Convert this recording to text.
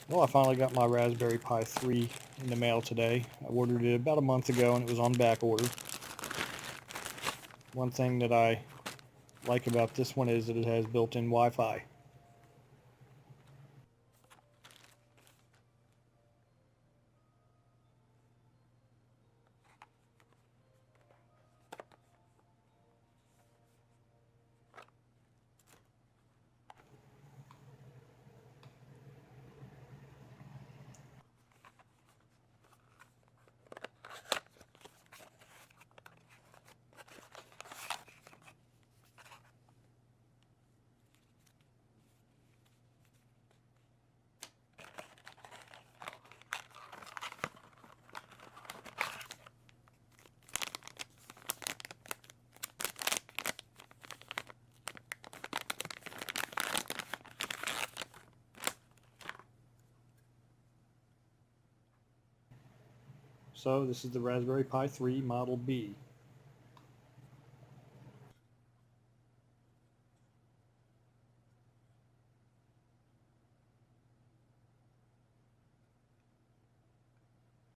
Well, I finally got my Raspberry Pi 3 in the mail today. I ordered it about a month ago and it was on back order. One thing that I like about this one is that it has built-in Wi-Fi. So this is the Raspberry Pi 3 Model B.